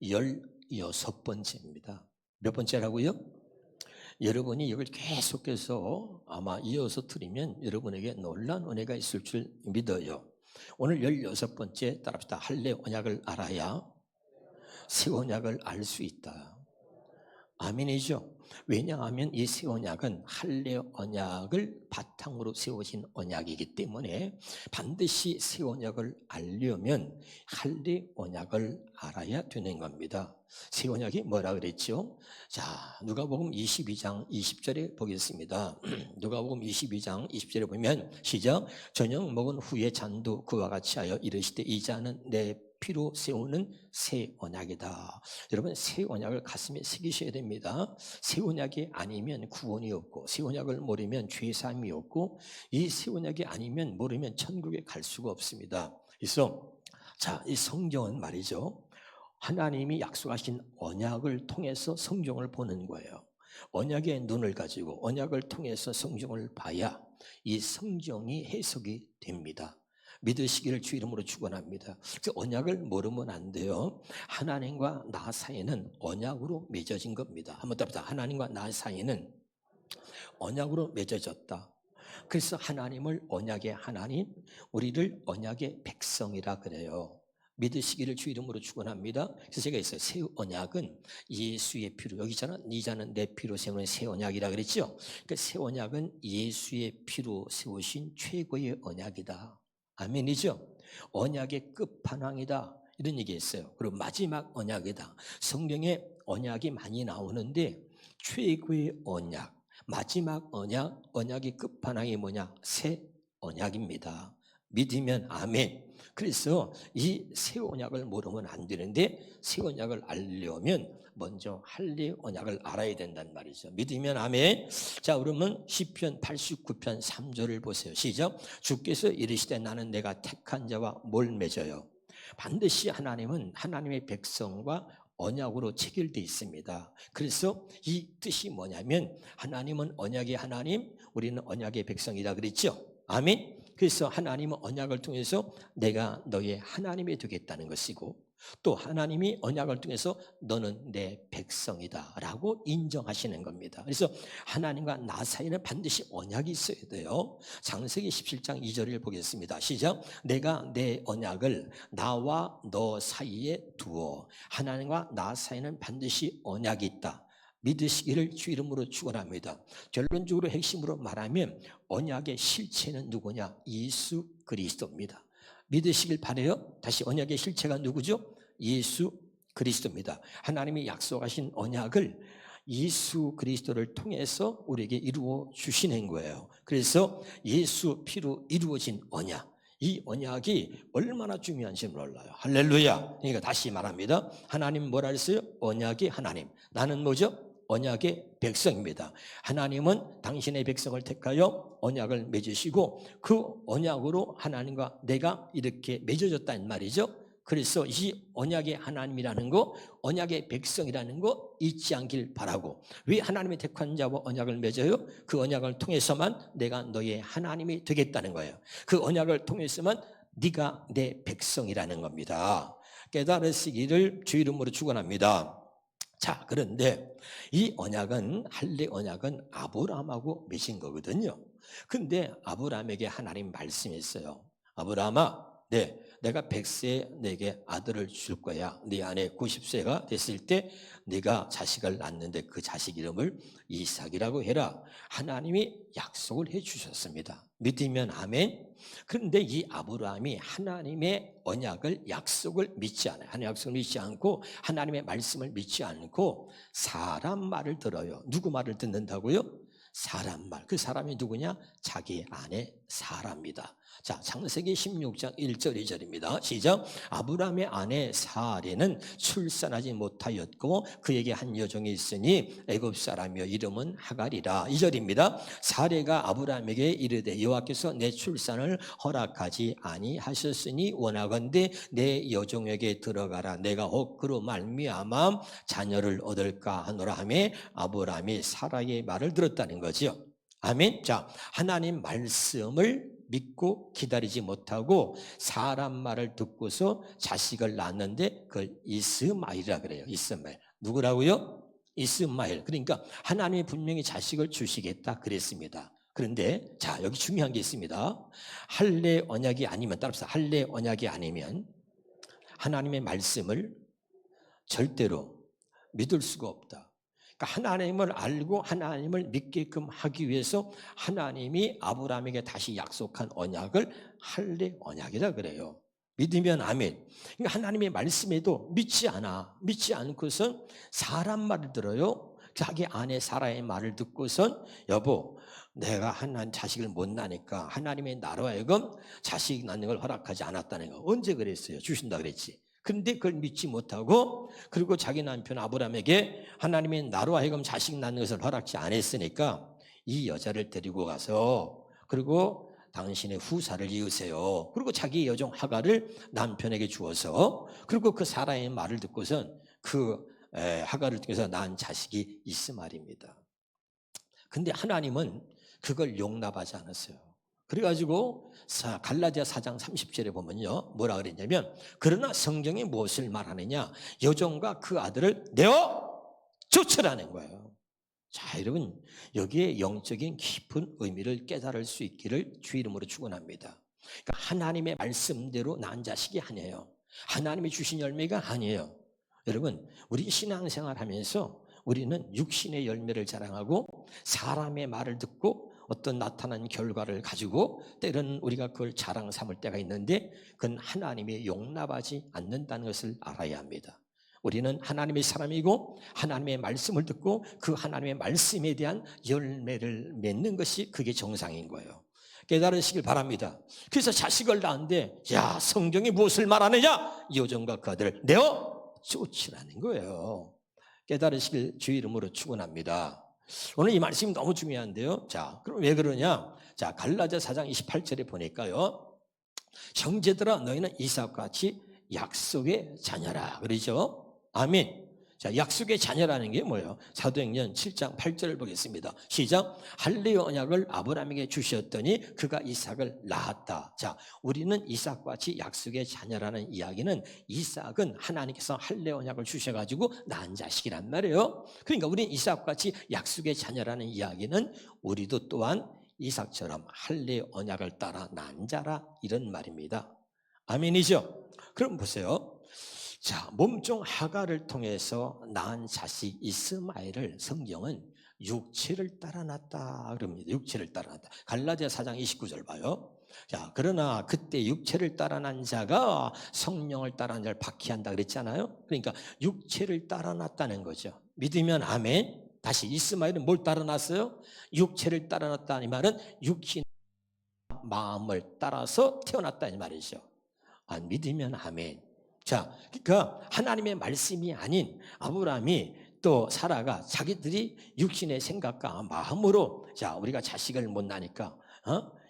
16번째입니다. 몇 번째라고요? 여러분이 이걸 계속해서 아마 이어서 들으면 여러분에게 놀라운 은혜가 있을 줄 믿어요. 오늘 16번째 따라합시다. 할례 언약을 알아야 새 언약을 알 수 있다. 아멘이죠. 왜냐하면 이 새 언약은 할례 언약을 바탕으로 세워진 언약이기 때문에 반드시 새 언약을 알려면 할례 언약을 알아야 되는 겁니다. 새 언약이 뭐라 그랬죠? 자, 누가복음 22장 20절에 보겠습니다. 누가복음 22장 20절에 보면 시작. 저녁 먹은 후에 잔도 그와 같이 하여 이르시되 이 잔은 내 피로 세우는 새 언약이다. 여러분, 새 언약을 가슴에 새기셔야 됩니다. 새 언약이 아니면 구원이 없고, 새 언약을 모르면 죄사함이 없고, 이 새 언약이 아니면 모르면 천국에 갈 수가 없습니다. 그래서 자, 이 성경은 말이죠, 하나님이 약속하신 언약을 통해서 성경을 보는 거예요. 언약의 눈을 가지고 언약을 통해서 성경을 봐야 이 성경이 해석이 됩니다. 믿으시기를 주 이름으로 축원합니다. 언약을 모르면 안 돼요. 하나님과 나 사이는 언약으로 맺어진 겁니다. 한번 답니다. 하나님과 나 사이는 언약으로 맺어졌다. 그래서 하나님을 언약의 하나님, 우리를 언약의 백성이라 그래요. 믿으시기를 주 이름으로 축원합니다. 그래서 제가 있어요. 새 언약은 예수의 피로, 여기 있잖아, 네 잔은 내 피로 세우는 새 언약이라 그랬죠. 그러니까 새 언약은 예수의 피로 세우신 최고의 언약이다. 아멘이죠. 언약의 끝판왕이다, 이런 얘기했어요. 그리고 마지막 언약이다. 성경에 언약이 많이 나오는데 최고의 언약, 마지막 언약, 언약의 끝판왕이 뭐냐? 새 언약입니다. 믿으면 아멘. 그래서 이 새 언약을 모르면 안 되는데 새 언약을 알려면 먼저 할례 언약을 알아야 된단 말이죠. 믿으면 아멘. 자, 그러면 시편 89편 3절을 보세요. 시작. 주께서 이르시되 나는 내가 택한 자와 뭘 맺어요? 반드시 하나님은 하나님의 백성과 언약으로 체결되어 있습니다. 그래서 이 뜻이 뭐냐면 하나님은 언약의 하나님, 우리는 언약의 백성이다 그랬죠. 아멘. 그래서 하나님은 언약을 통해서 내가 너의 하나님이 되겠다는 것이고, 또 하나님이 언약을 통해서 너는 내 백성이다 라고 인정하시는 겁니다. 그래서 하나님과 나 사이에는 반드시 언약이 있어야 돼요. 창세기 17장 2절을 보겠습니다. 시작. 내가 내 언약을 나와 너 사이에 두어. 하나님과 나 사이에는 반드시 언약이 있다. 믿으시기를 주 이름으로 축원합니다. 결론적으로 핵심으로 말하면 언약의 실체는 누구냐? 예수 그리스도입니다. 믿으시길 바라요. 다시, 언약의 실체가 누구죠? 예수 그리스도입니다. 하나님이 약속하신 언약을 예수 그리스도를 통해서 우리에게 이루어 주시는 거예요. 그래서 예수 피로 이루어진 언약, 이 언약이 얼마나 중요한지 몰라요. 할렐루야. 그러니까 다시 말합니다. 하나님 뭐라 했어요? 언약의 하나님. 나는 뭐죠? 언약의 백성입니다. 하나님은 당신의 백성을 택하여 언약을 맺으시고 그 언약으로 하나님과 내가 이렇게 맺어졌다는 말이죠. 그래서 이 언약의 하나님이라는 거, 언약의 백성이라는 거 잊지 않길 바라고. 왜 하나님의 택한 자와 언약을 맺어요? 그 언약을 통해서만 내가 너의 하나님이 되겠다는 거예요. 그 언약을 통해서만 네가 내 백성이라는 겁니다. 깨달으시기를 주 이름으로 축원합니다. 자, 그런데 이 언약은, 할례 언약은 아브라함하고 맺은 거거든요. 근데 아브라함에게 하나님 말씀했어요. 아브라함아, 내가 100세에 내게 아들을 줄 거야. 네 안에 90세가 됐을 때 네가 자식을 낳는데 그 자식 이름을 이삭이라고 해라. 하나님이 약속을 해 주셨습니다. 믿으면 아멘. 그런데 이 아브라함이 하나님의 언약을, 약속을 믿지 않아요. 하나님의 약속을 믿지 않고 하나님의 말씀을 믿지 않고 사람 말을 들어요. 누구 말을 듣는다고요? 사람 말. 그 사람이 누구냐? 자기 아내 사라입니다. 자, 창세기 16장 1절 2절입니다. 시작. 아브라함의 아내 사레는 출산하지 못하였고 그에게 한 여종이 있으니 애굽 사람이여 이름은 하갈이라. 2절입니다. 사레가 아브라함에게 이르되 여호와께서 내 출산을 허락하지 아니하셨으니 원하건대 내 여종에게 들어가라. 내가 혹 그로 말미암아 자녀를 얻을까 하노라 하며 아브라함이 사라의 말을 들었다는 거죠. 아멘. 자, 하나님 말씀을 믿고 기다리지 못하고 사람 말을 듣고서 자식을 낳았는데 그걸 이스마엘이라 그래요. 이스마엘. 누구라고요? 이스마엘. 그러니까 하나님이 분명히 자식을 주시겠다 그랬습니다. 그런데 자, 여기 중요한 게 있습니다. 할례 언약이 아니면, 따라서 할례 언약이 아니면 하나님의 말씀을 절대로 믿을 수가 없다. 그러니까 하나님을 알고 하나님을 믿게끔 하기 위해서 하나님이 아브라함에게 다시 약속한 언약을 할례 언약이라 그래요. 믿으면 아멘. 그러니까 하나님의 말씀에도 믿지 않아. 믿지 않고선 사람 말을 들어요. 자기 아내 사라의 말을 듣고선 여보, 내가 하나님 자식을 못 낳으니까 하나님의 나로 하여금 자식 낳는 걸 허락하지 않았다는 거. 언제 그랬어요? 주신다 그랬지. 근데 그걸 믿지 못하고, 그리고 자기 남편 아브라함에게 하나님의 나로 하여금 자식 낳는 것을 허락지 않았으니까 이 여자를 데리고 가서, 그리고 당신의 후사를 이으세요. 그리고 자기 여종 하갈을 남편에게 주어서, 그리고 그 사라의 말을 듣고선 그 하갈을 통해서 낳은 자식이 이스마엘입니다. 근데 하나님은 그걸 용납하지 않았어요. 그래가지고 갈라디아 4장 30절에 보면요, 뭐라 그랬냐면, 그러나 성경이 무엇을 말하느냐, 여종과 그 아들을 내어 쫓으라는 거예요. 자, 여러분, 여기에 영적인 깊은 의미를 깨달을 수 있기를 주 이름으로 축원합니다. 그러니까 하나님의 말씀대로 낳은 자식이 아니에요. 하나님이 주신 열매가 아니에요. 여러분, 우리 신앙생활 하면서 우리는 육신의 열매를 자랑하고 사람의 말을 듣고 어떤 나타난 결과를 가지고 때로는 우리가 그걸 자랑 삼을 때가 있는데, 그건 하나님이 용납하지 않는다는 것을 알아야 합니다. 우리는 하나님의 사람이고 하나님의 말씀을 듣고 그 하나님의 말씀에 대한 열매를 맺는 것이 그게 정상인 거예요. 깨달으시길 바랍니다. 그래서 자식을 낳았는데, 야, 성경이 무엇을 말하느냐, 여종과 그 아들을 내어 쫓으라는 거예요. 깨달으시길 주 이름으로 축원합니다. 오늘 이 말씀이 너무 중요한데요. 자, 그럼 왜 그러냐? 자, 갈라디아 4장 28절에 보니까요, 형제들아 너희는 이삭과 같이 약속의 자녀라 그러죠. 아멘. 자, 약속의 자녀라는 게 뭐예요? 사도행전 7장 8절을 보겠습니다. 시작. 할례 언약을 아브라함에게 주셨더니 그가 이삭을 낳았다. 자, 우리는 이삭과 같이 약속의 자녀라는 이야기는, 이삭은 하나님께서 할례 언약을 주셔가지고 낳은 자식이란 말이에요. 그러니까 우리는 이삭과 같이 약속의 자녀라는 이야기는 우리도 또한 이삭처럼 할례 언약을 따라 낳은 자라, 이런 말입니다. 아멘이죠? 그럼 보세요. 자, 몸종 하갈을 통해서 낳은 자식 이스마엘을 성경은 육체를 따라 낳았다 그럽니다. 육체를 따라 낳았다. 갈라디아 4장 29절 봐요. 자, 그러나 그때 육체를 따라 난 자가 성령을 따라 난 자를 박해한다 그랬잖아요. 그러니까 육체를 따라 낳았다는 거죠. 믿으면 아멘. 다시, 이스마엘은 뭘 따라 낳았어요? 육체를 따라 낳았다. 이 말은 육신 마음을 따라서 태어났다 이 말이죠. 안 믿으면 아멘. 자, 그러니까 하나님의 말씀이 아닌 아브라함이 또 사라가 자기들이 육신의 생각과 마음으로, 자, 우리가 자식을 못 낳으니까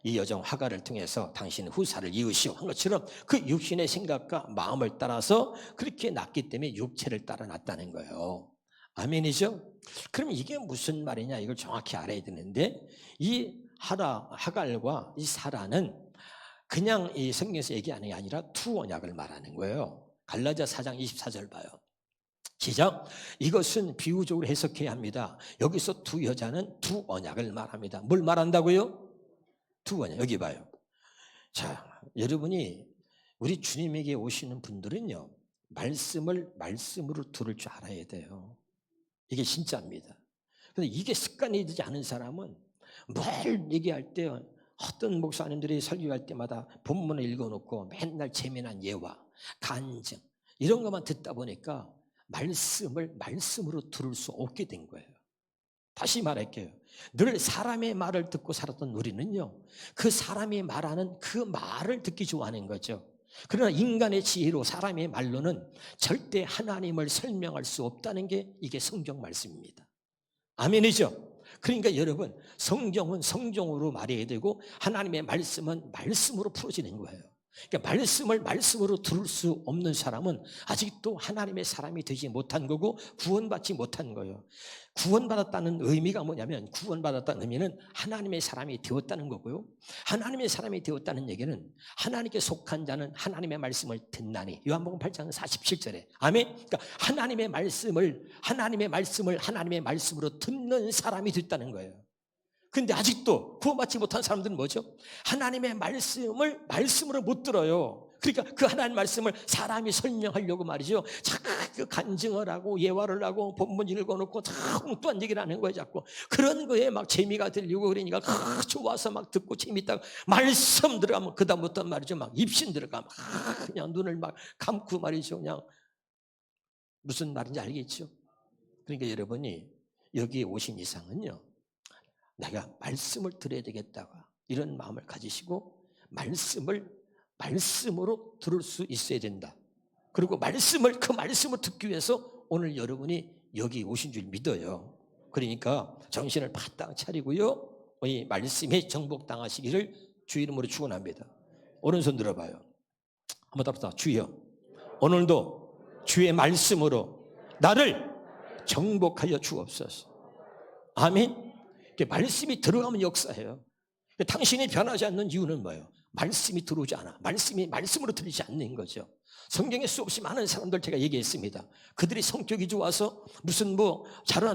이 여종 하갈을 통해서 당신 후사를 이으시오 한 것처럼 그 육신의 생각과 마음을 따라서 그렇게 낳기 때문에 육체를 따라 낳았다는 거예요. 아멘이죠? 그럼 이게 무슨 말이냐, 이걸 정확히 알아야 되는데, 이 하갈과 이 사라는 그냥 이 성경에서 얘기하는 게 아니라 두 언약을 말하는 거예요. 갈라디아 4장 24절 봐요. 시작. 이것은 비유적으로 해석해야 합니다. 여기서 두 여자는 두 언약을 말합니다. 뭘 말한다고요? 두 언약. 여기 봐요. 자, 여러분이, 우리 주님에게 오시는 분들은요, 말씀을 말씀으로 들을 줄 알아야 돼요. 이게 진짜입니다. 근데 이게 습관이 되지 않은 사람은 뭘 얘기할 때, 어떤 목사님들이 설교할 때마다 본문을 읽어놓고 맨날 재미난 예화, 간증 이런 것만 듣다 보니까 말씀을 말씀으로 들을 수 없게 된 거예요. 다시 말할게요. 늘 사람의 말을 듣고 살았던 우리는요, 그 사람이 말하는 그 말을 듣기 좋아하는 거죠. 그러나 인간의 지혜로, 사람의 말로는 절대 하나님을 설명할 수 없다는 게 이게 성경 말씀입니다. 아멘이죠? 그러니까 여러분, 성경은 성경으로 말해야 되고 하나님의 말씀은 말씀으로 풀어지는 거예요. 그러니까 말씀을 말씀으로 들을 수 없는 사람은 아직도 하나님의 사람이 되지 못한 거고 구원받지 못한 거예요. 구원받았다는 의미가 뭐냐면, 구원받았다는 의미는 하나님의 사람이 되었다는 거고요. 하나님의 사람이 되었다는 얘기는 하나님께 속한 자는 하나님의 말씀을 듣나니, 요한복음 8장 47절에 아멘. 그러니까 하나님의 말씀으로 듣는 사람이 됐다는 거예요. 근데 아직도 구원받지 못한 사람들은 뭐죠? 하나님의 말씀을 말씀으로 못 들어요. 그러니까 그 하나님 말씀을 사람이 설명하려고 말이죠, 자꾸 간증을 하고 예화를 하고 본문 읽어놓고 참 엉뚱한 얘기를 하는 거예요. 자꾸 그런 거에 막 재미가 들리고 그러니까 좋아서 막 듣고 재밌다고 말씀 들어가면 그다음부터 말이죠, 막 입신 들어가면 그냥 눈을 막 감고 말이죠, 그냥 무슨 말인지 알겠죠? 그러니까 여러분이 여기에 오신 이상은요, 내가 말씀을 들어야 되겠다고 이런 마음을 가지시고 말씀으로 들을 수 있어야 된다. 그리고 그 말씀을 듣기 위해서 오늘 여러분이 여기 오신 줄 믿어요. 그러니까 정신을 바짝 차리고요, 이 말씀에 정복당하시기를 주 이름으로 축원합니다. 오른손 들어봐요. 한번 답답. 주여, 오늘도 주의 말씀으로 나를 정복하여 주옵소서. 아멘. 말씀이 들어가면 역사해요. 당신이 변하지 않는 이유는 뭐예요? 말씀이 들어오지 않아. 말씀으로 들리지 않는 거죠. 성경에 수없이 많은 사람들 제가 얘기했습니다. 그들이 성격이 좋아서 무슨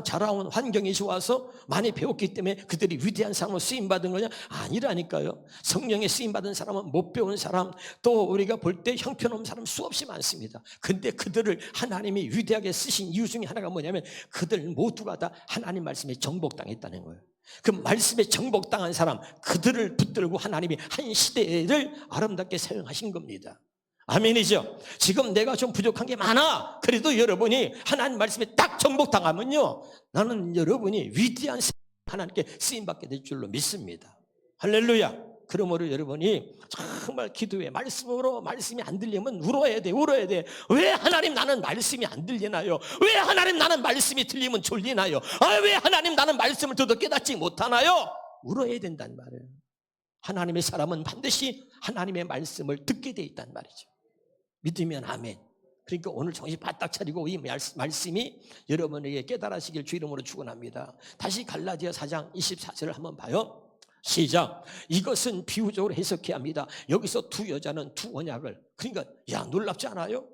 자라온 환경이 좋아서 많이 배웠기 때문에 그들이 위대한 사람으로 쓰임받은 거냐? 아니라니까요. 성령에 쓰임받은 사람은 못 배운 사람, 또 우리가 볼 때 형편없는 사람 수없이 많습니다. 근데 그들을 하나님이 위대하게 쓰신 이유 중에 하나가 뭐냐면, 그들 모두가 다 하나님 말씀에 정복당했다는 거예요. 그 말씀에 정복당한 사람, 그들을 붙들고 하나님이 한 시대를 아름답게 사용하신 겁니다. 아멘이죠. 지금 내가 좀 부족한 게 많아. 그래도 여러분이 하나님 말씀에 딱 정복당하면요, 나는 여러분이 위대한 하나님께 쓰임받게 될 줄로 믿습니다. 할렐루야. 그러므로 여러분이 정말 기도에 말씀이 안 들리면 울어야 돼. 왜 하나님 나는 말씀이 안 들리나요? 왜 하나님 나는 말씀이 들리면 졸리나요? 왜 하나님 나는 말씀을 들어도 깨닫지 못하나요? 울어야 된단 말이에요. 하나님의 사람은 반드시 하나님의 말씀을 듣게 돼 있단 말이죠. 믿으면 아멘. 그러니까 오늘 정신 바짝 차리고 이 말씀이 여러분에게 깨달으시길 주 이름으로 축원합니다. 다시 갈라디아 4장 24절을 한번 봐요. 시작. 이것은 비유적으로 해석해야 합니다. 여기서 두 여자는 두 언약을, 그러니까 놀랍지 않아요?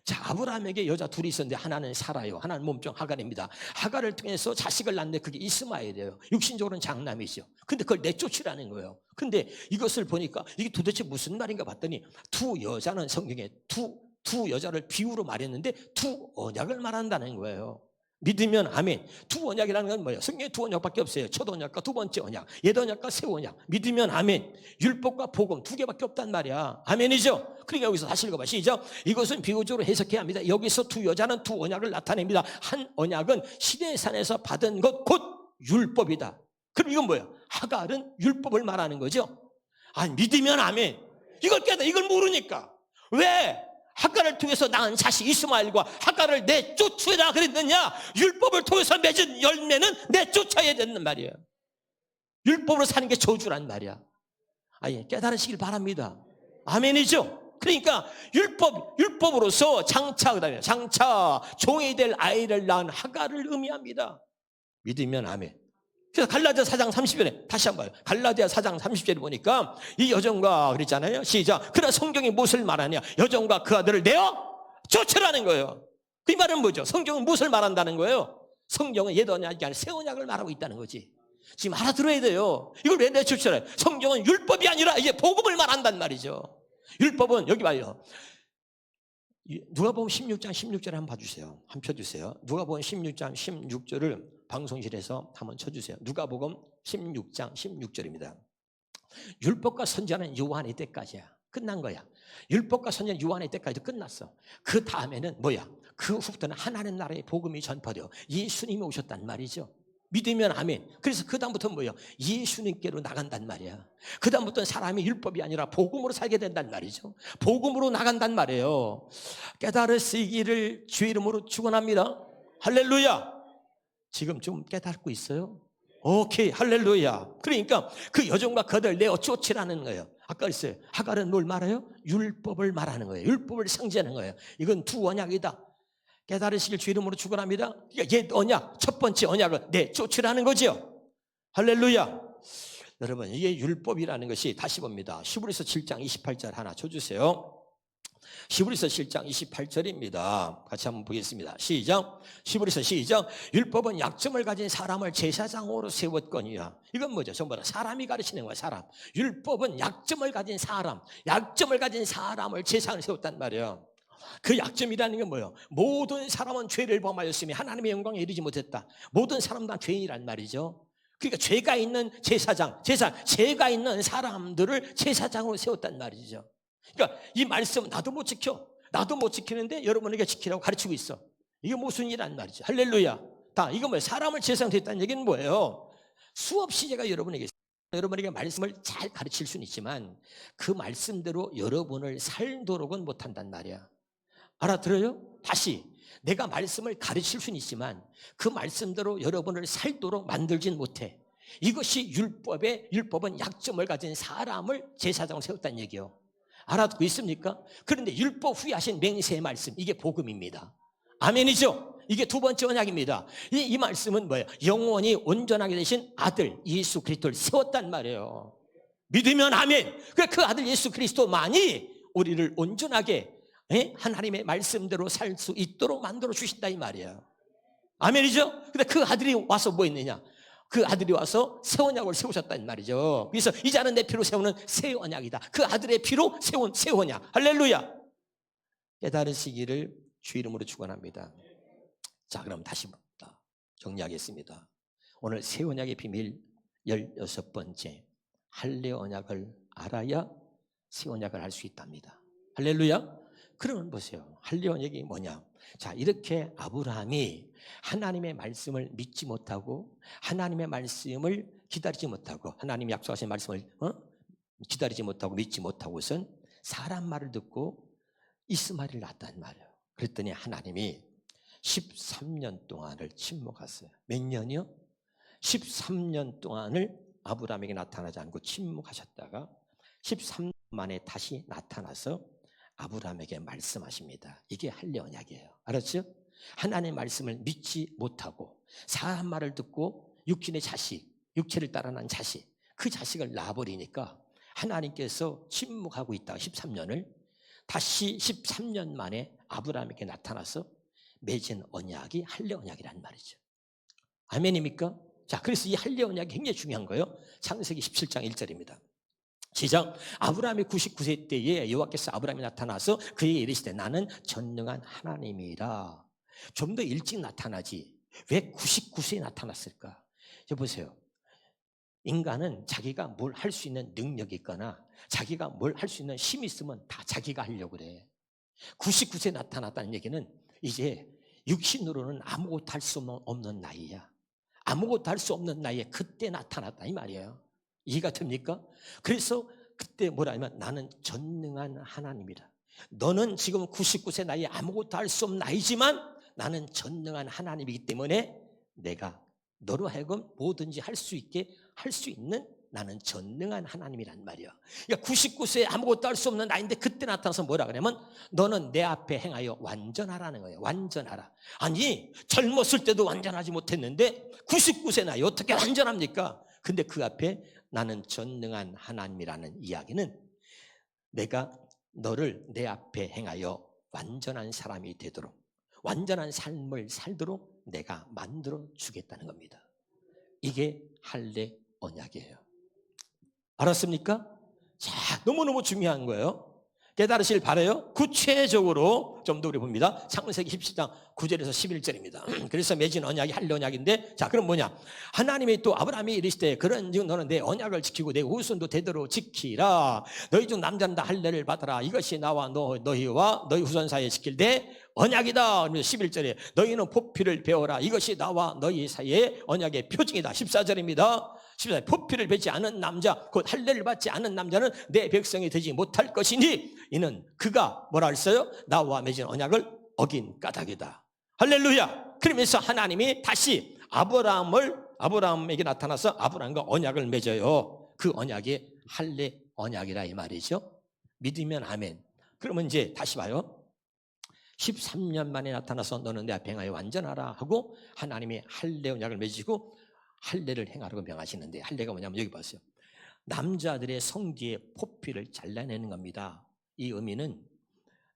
자, 아브라함에게 여자 둘이 있었는데 하나는 사라요, 하나는 몸종 하갈입니다. 하갈을 통해서 자식을 낳는데 그게 이스마엘이에요. 육신적으로는 장남이죠. 근데 그걸 내쫓으라는 거예요. 근데 이것을 보니까 이게 도대체 무슨 말인가 봤더니, 두 여자는 성경에 두 여자를 비유로 말했는데 두 언약을 말한다는 거예요. 믿으면 아멘. 두 언약이라는 건 뭐예요? 성경에 두 언약밖에 없어요. 첫 언약과 두 번째 언약, 옛 언약과 새 언약. 믿으면 아멘. 율법과 복음 두 개밖에 없단 말이야. 아멘이죠. 그러니까 여기서 다시 읽어봐. 시작. 이것은 비유적으로 해석해야 합니다. 여기서 두 여자는 두 언약을 나타냅니다. 한 언약은 시내산에서 받은 것 곧 율법이다. 그럼 이건 뭐야? 하갈은 율법을 말하는 거죠. 믿으면 아멘. 이걸 모르니까 왜 하갈을 통해서 낳은 자식 이스마엘과 하갈을 내쫓으라 그랬느냐? 율법을 통해서 맺은 열매는 내쫓아야 된단 말이에요. 율법으로 사는 게 저주란 말이야. 깨달으시길 바랍니다. 아멘이죠. 그러니까 율법으로서 장차 종이 될 아이를 낳은 하갈을 의미합니다. 믿으면 아멘. 그래서 갈라디아 4장 30절에 다시 한번 봐요. 갈라디아 4장 30절에 보니까 이 여종과 그랬잖아요. 시작. 그러나 성경이 무엇을 말하냐? 여종과 그 아들을 내어 쫓으라는 거예요. 그 말은 뭐죠? 성경은 무엇을 말한다는 거예요? 성경은 옛 언약이 아니라 새 언약을 말하고 있다는 거지. 지금 알아들어야 돼요. 이걸 왜 내쫓으라? 성경은 율법이 아니라 이제 복음을 말한단 말이죠. 율법은 여기 봐요. 누가복음 16장 16절을 한번 봐주세요. 한번 펴주세요. 누가복음 16장 16절을 방송실에서 한번 쳐주세요. 누가복음 16장 16절입니다. 율법과 선지자는 요한의 때까지야. 끝난 거야. 율법과 선지자는 요한의 때까지도 끝났어. 그 다음에는 뭐야? 그 후부터는 하나님 나라의 복음이 전파되어 예수님이 오셨단 말이죠. 믿으면 아멘. 그래서 그 다음부터는 뭐예요? 예수님께로 나간단 말이야. 그 다음부터는 사람이 율법이 아니라 복음으로 살게 된단 말이죠. 복음으로 나간단 말이에요. 깨달으시기를 주 이름으로 축원합니다. 할렐루야. 지금 좀 깨닫고 있어요? 오케이, 할렐루야. 그러니까 그 여종과 그들 내어 쫓으라는 거예요. 아까 그랬어요. 하갈은 뭘 말해요? 율법을 말하는 거예요. 율법을 상징하는 거예요. 이건 두 언약이다. 깨달으시길 주 이름으로 축원합니다. 옛 언약, 첫 번째 언약을 내쫓으라는 거죠. 할렐루야. 여러분, 이게 율법이라는 것이, 다시 봅니다. 히브리서 7장 28절 하나 쳐주세요. 히브리서 7장 28절입니다. 같이 한번 보겠습니다. 시작. 히브리서 시작. 율법은 약점을 가진 사람을 제사장으로 세웠거니와. 이건 뭐죠? 전부 다 사람이 가르치는 거야. 사람. 율법은 약점을 가진 사람, 약점을 가진 사람을 제사장으로 세웠단 말이에요. 그 약점이라는 게 뭐예요? 모든 사람은 죄를 범하였으며 하나님의 영광에 이르지 못했다. 모든 사람 다 죄인이란 말이죠. 그러니까 죄가 있는 죄가 있는 사람들을 제사장으로 세웠단 말이죠. 그러니까 이 말씀은 나도 못 지켜. 나도 못 지키는데 여러분에게 지키라고 가르치고 있어. 이게 무슨 일이란 말이죠. 할렐루야. 이거 뭐예요? 사람을 제사장으로 했다는 얘기는 뭐예요? 수없이 제가 여러분에게 말씀을 잘 가르칠 수는 있지만 그 말씀대로 여러분을 살도록은 못한단 말이야. 알아들어요? 다시, 내가 말씀을 가르칠 수는 있지만 그 말씀대로 여러분을 살도록 만들진 못해. 이것이 율법은 약점을 가진 사람을 제사장으로 세웠다는 얘기요. 알아듣고 있습니까? 그런데 율법 후에 하신 맹세의 말씀, 이게 복음입니다. 아멘이죠? 이게 두 번째 언약입니다. 이 말씀은 뭐예요? 영원히 온전하게 되신 아들 예수 그리스도를 세웠단 말이에요. 믿으면 아멘. 그 아들 예수 그리스도만이 우리를 온전하게 하나님의 말씀대로 살 수 있도록 만들어 주신다 이 말이에요. 아멘이죠? 근데 그 아들이 와서 뭐 했느냐? 그 아들이 와서 새 언약을 세우셨단 말이죠. 그래서 이제는 내 피로 세우는 새 언약이다. 그 아들의 피로 세운 새 언약. 할렐루야. 깨달으시기를 주 이름으로 축원합니다. 자, 그럼 다시 정리하겠습니다. 오늘 새 언약의 비밀 16번째, 할례 언약을 알아야 새 언약을 알 수 있답니다. 할렐루야. 그러면 보세요. 할례 언약이 뭐냐? 자, 이렇게 아브라함이 하나님의 말씀을 믿지 못하고 하나님의 말씀을 기다리지 못하고 하나님이 약속하신 말씀을 기다리지 못하고 믿지 못하고선 사람 말을 듣고 이스마엘을 낳았단 말이에요. 그랬더니 하나님이 13년 동안을 침묵하셨어요. 몇 년이요? 13년 동안을 아브라함에게 나타나지 않고 침묵하셨다가 13년 만에 다시 나타나서 아브라함에게 말씀하십니다. 이게 할례 언약이에요. 알았죠? 하나님의 말씀을 믿지 못하고 사람 말을 듣고 육신의 자식, 육체를 따라 난 자식, 그 자식을 낳아버리니까 하나님께서 침묵하고 있다가 13년을 다시 13년 만에 아브라함에게 나타나서 맺은 언약이 할례 언약이란 말이죠. 아멘입니까? 자, 그래서 이 할례 언약이 굉장히 중요한 거예요. 창세기 17장 1절입니다. 시작. 아브라함이 99세 때에 여호와께서 아브라함이 나타나서 그에게 이르시되 나는 전능한 하나님이라. 좀 더 일찍 나타나지 왜 99세에 나타났을까? 보세요. 인간은 자기가 뭘 할 수 있는 능력이 있거나 자기가 뭘 할 수 있는 힘이 있으면 다 자기가 하려고 그래. 99세에 나타났다는 얘기는 이제 육신으로는 아무것도 할 수 없는 나이야. 아무것도 할 수 없는 나이에 그때 나타났다 이 말이에요. 이해가 됩니까? 그래서 그때 뭐라 하면 나는 전능한 하나님이다. 너는 지금 99세 나이에 아무것도 할 수 없는 나이지만 나는 전능한 하나님이기 때문에 내가 너로 하여금 뭐든지 할 수 있게 할 수 있는 나는 전능한 하나님이란 말이야. 그러니까 99세에 아무것도 할 수 없는 나이인데 그때 나타나서 뭐라 그러냐면 너는 내 앞에 행하여 완전하라는 거예요. 완전하라. 아니 젊었을 때도 완전하지 못했는데 99세 나이 어떻게 완전합니까? 근데 그 앞에 나는 전능한 하나님이라는 이야기는 내가 너를 내 앞에 행하여 완전한 사람이 되도록 완전한 삶을 살도록 내가 만들어 주겠다는 겁니다. 이게 할례 언약이에요. 알았습니까? 자, 너무너무 중요한 거예요. 깨달으실 바라요. 구체적으로 좀 더 우리 봅니다. 창세기 17장 9절에서 11절입니다. 그래서 맺은 언약이 할례 언약인데, 자, 그럼 뭐냐? 하나님이 또 아브라함이 이르시되 그런즉 너는 내 언약을 지키고 내 후손도 대대로 지키라. 너희 중 남자는 다 할례를 받아라. 이것이 나와 너희와 너희 후손 사이에 지킬 내 언약이다. 11절에 너희는 포피를 배워라. 이것이 나와 너희 사이의 언약의 표징이다. 14절입니다. 14절 포피를 배지 않은 남자 곧 할례를 받지 않은 남자는 내 백성이 되지 못할 것이니 이는 그가 뭐라 했어요? 나와 맺은 언약을 어긴 까닭이다. 할렐루야. 그러면서 하나님이 다시 아브라함에게 나타나서 아브라함과 언약을 맺어요. 그 언약이 할례 언약이라 이 말이죠. 믿으면 아멘. 그러면 이제 다시 봐요. 13년 만에 나타나서 너는 내 앞에 행하여 완전하라 하고 하나님이 할례 언약을 맺으시고 할례를 행하라고 명하시는데, 할례가 뭐냐면 여기 보세요. 남자들의 성기의 포피를 잘라내는 겁니다. 이 의미는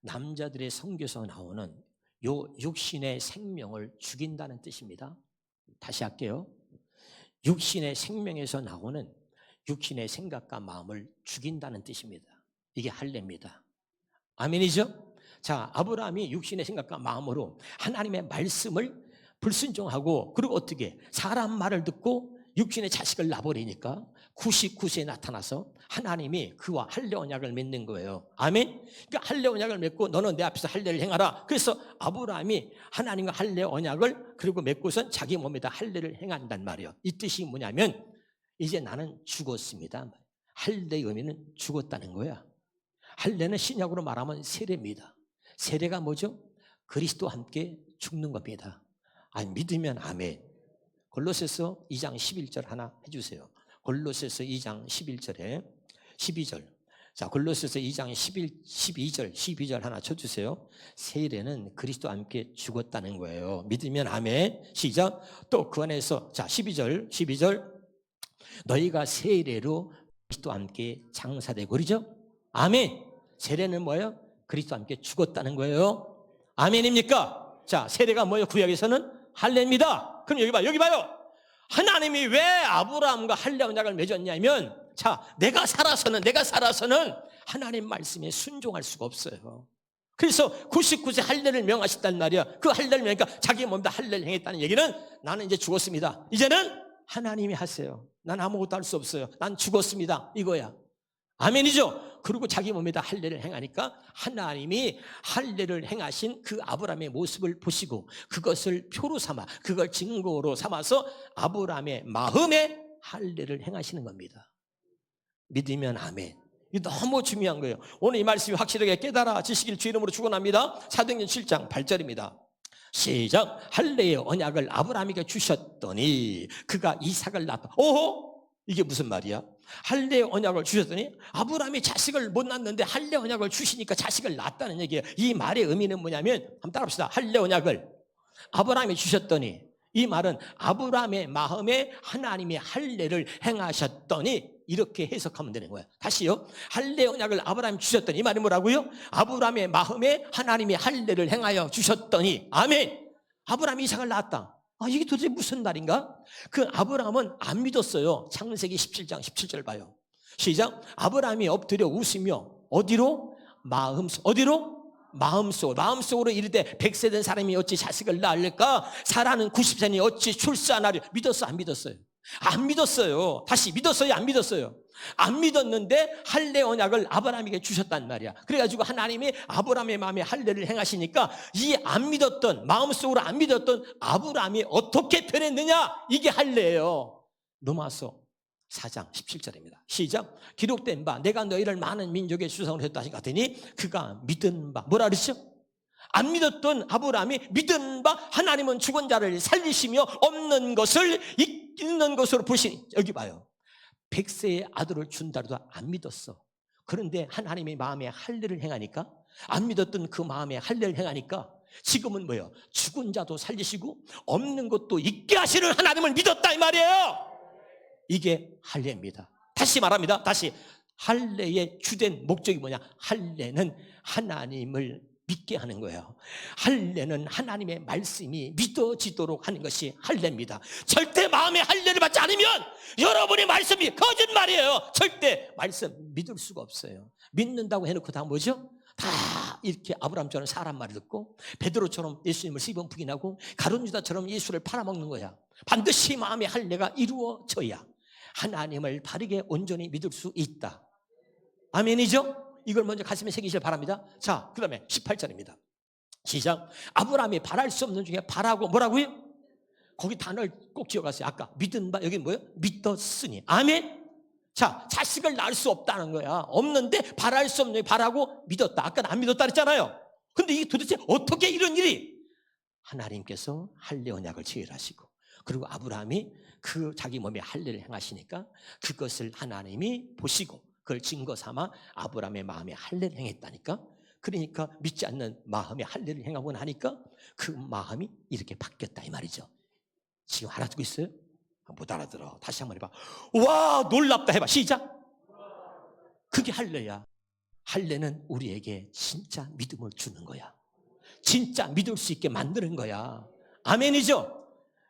남자들의 성기에서 나오는 요 육신의 생명을 죽인다는 뜻입니다. 다시 할게요. 육신의 생명에서 나오는 육신의 생각과 마음을 죽인다는 뜻입니다. 이게 할례입니다. 아멘이죠? 자, 아브라함이 육신의 생각과 마음으로 하나님의 말씀을 불순종하고, 그리고 어떻게 사람 말을 듣고 육신의 자식을 낳아버리니까 99세에 나타나서 하나님이 그와 할례 언약을 맺는 거예요. 아멘? 그러니까 할례 언약을 맺고 너는 내 앞에서 할례를 행하라. 그래서 아브라함이 하나님과 할례 언약을 그리고 맺고선 자기 몸에다 할례를 행한단 말이에요. 이 뜻이 뭐냐면 이제 나는 죽었습니다. 할례의 의미는 죽었다는 거야. 할례는 신약으로 말하면 세례입니다. 세례가 뭐죠? 그리스도와 함께 죽는 겁니다. 아니, 믿으면 아멘. 골로새서 2장 11절 하나 해주세요. 골로새서 2장 11절에 12절. 자, 골로새서 2장 12절 하나 쳐주세요. 세례는 그리스도와 함께 죽었다는 거예요. 믿으면 아멘. 시작. 또 그 안에서 자 12절 너희가 세례로 그리스도와 함께 장사되고, 그러죠? 아멘. 세례는 뭐예요? 그리스도와 함께 죽었다는 거예요. 아멘입니까? 자, 세례가 뭐예요? 구약에서는 할례입니다. 그럼 여기 봐요. 하나님이 왜 아브라함과 할례 언약을 맺었냐면, 자, 내가 살아서는 하나님 말씀에 순종할 수가 없어요. 그래서 99세 할례를 명하셨단 말이야. 그 할례를 명하니까 자기 몸에다 할례를 행했다는 얘기는 나는 이제 죽었습니다. 이제는 하나님이 하세요. 난 아무것도 할 수 없어요. 난 죽었습니다. 이거야. 아멘이죠? 그리고 자기 몸에다 할례를 행하니까 하나님이 할례를 행하신 그 아브라함의 모습을 보시고 그것을 표로 삼아, 그걸 증거로 삼아서 아브라함의 마음에 할례를 행하시는 겁니다. 믿으면 아멘. 이게 너무 중요한 거예요. 오늘 이 말씀이 확실하게 깨달아지시길 주 이름으로 축원합니다. 사도행전 7장 8절입니다. 시작. 할례의 언약을 아브라함에게 주셨더니 그가 이삭을 낳았다. 오호? 이게 무슨 말이야? 할례 언약을 주셨더니 아브라함이 자식을 못 낳는데 할례 언약을 주시니까 자식을 낳았다는 얘기예요. 이 말의 의미는 뭐냐면, 한번 따라합시다. 할례 언약을 아브라함이 주셨더니, 이 말은 아브라함의 마음에 하나님이 할례를 행하셨더니, 이렇게 해석하면 되는 거예요. 다시요. 할례 언약을 아브라함이 주셨더니, 이 말이 뭐라고요? 아브라함의 마음에 하나님이 할례를 행하여 주셨더니, 아멘. 아브라함이 이삭을 낳았다. 이게 도대체 무슨 말인가? 그 아브라함은 안 믿었어요. 창세기 17장 17절 봐요. 시작. 아브라함이 엎드려 웃으며 어디로? 어디로? 마음속으로 이르되 100세 된 사람이 어찌 자식을 낳을까? 사라는 90세니 어찌 출산하려? 믿었어, 안 믿었어요? 안 믿었어요. 다시, 믿었어요, 안 믿었어요? 안 믿었는데 할례 언약을 아브라함에게 주셨단 말이야. 그래가지고 하나님이 아브라함의 마음에 할례를 행하시니까 이 안 믿었던, 마음속으로 안 믿었던 아브라함이 어떻게 변했느냐? 이게 할례예요. 로마서 4장 17절입니다. 시작. 기록된 바 내가 너희를 많은 민족의 수상으로 했다 하더니 그가 믿은 바, 뭐라 그랬죠? 안 믿었던 아브라함이 믿은 바 하나님은 죽은 자를 살리시며 없는 것을 있는 것으로 보시니, 여기 봐요. 100세의 아들을 준다고도 안 믿었어. 그런데 하나님의 마음에 할례를 행하니까, 안 믿었던 그 마음에 할례를 행하니까 지금은 뭐예요? 죽은 자도 살리시고 없는 것도 있게 하시는 하나님을 믿었다, 이 말이에요. 이게 할례입니다. 다시 말합니다. 다시. 할례의 주된 목적이 뭐냐? 할례는 하나님을 믿게 하는 거예요. 할례는 하나님의 말씀이 믿어지도록 하는 것이 할례입니다. 절대 마음에 할례를 받지 않으면 여러분의 말씀이 거짓말이에요. 절대 말씀 믿을 수가 없어요. 믿는다고 해놓고 다 뭐죠? 다 이렇게 아브라함처럼 사람 말을 듣고 베드로처럼 예수님을 씹어 부인하고 가룟 유다처럼 예수를 팔아먹는 거야. 반드시 마음의 할례가 이루어져야 하나님을 바르게 온전히 믿을 수 있다. 아멘이죠? 이걸 먼저 가슴에 새기시길 바랍니다. 자, 그 다음에 18절입니다. 시작. 아브라함이 바랄 수 없는 중에 바라고, 뭐라고요? 거기 단어를 꼭 기억하세요. 아까 믿은 바, 여기 뭐예요? 믿었으니. 아멘. 자, 자식을 낳을 수 없다는 거야. 없는데 바랄 수 없는 중에 바라고 믿었다. 아까는 안 믿었다 그랬잖아요. 근데 이게 도대체 어떻게 이런 일이? 하나님께서 할례 언약을 체결하시고, 그리고 아브라함이 그 자기 몸에 할례를 행하시니까 그것을 하나님이 보시고 그걸 증거 삼아 아브라함의 마음에 할례를 행했다니까. 그러니까 믿지 않는 마음에 할례를 행하고 나니까 그 마음이 이렇게 바뀌었다 이 말이죠. 지금 알아듣고 있어요? 못 알아들어. 다시 한번 해봐. 와, 놀랍다 해봐. 시작. 그게 할례야. 할례는 우리에게 진짜 믿음을 주는 거야. 진짜 믿을 수 있게 만드는 거야. 아멘이죠?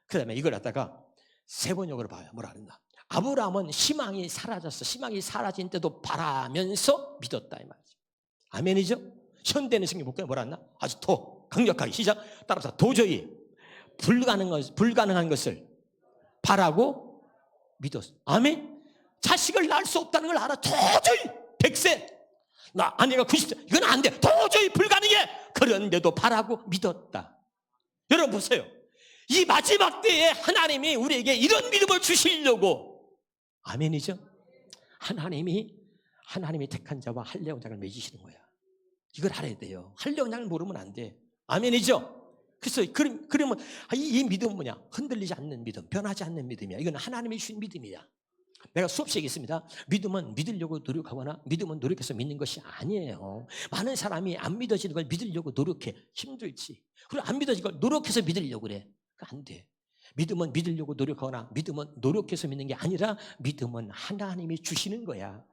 그 다음에 이걸 갖다가 세 번역으로 봐요. 뭐라 그랬나? 아브라함은 희망이 사라졌어. 희망이 사라진 때도 바라면서 믿었다 이 말이죠. 아멘이죠? 현대는 성경 볼까요? 뭐라 했나? 아주 더 강력하게 시작. 따라서 도저히 불가능한 것을 바라고 믿었어. 아멘? 자식을 낳을 수 없다는 걸 알아. 도저히 100세 나 아내가 90세 이건 안 돼. 도저히 불가능해. 그런데도 바라고 믿었다. 여러분 보세요. 이 마지막 때에 하나님이 우리에게 이런 믿음을 주시려고, 아멘이죠? 하나님이 택한 자와 할례 언약을 맺으시는 거야. 이걸 알아야 돼요. 할례 언약을 모르면 안 돼. 아멘이죠? 그래서 그러면 이 믿음은 뭐냐? 흔들리지 않는 믿음, 변하지 않는 믿음이야. 이건 하나님이 주신 믿음이야. 내가 수없이 얘기했습니다. 믿음은 믿으려고 노력하거나 믿음은 노력해서 믿는 것이 아니에요. 많은 사람이 안 믿어지는 걸 믿으려고 노력해. 힘들지. 그리고 안 믿어지는 걸 노력해서 믿으려고 그래. 안 돼. 믿음은 믿으려고 노력하거나 믿음은 노력해서 믿는 게 아니라 믿음은 하나님이 주시는 거야.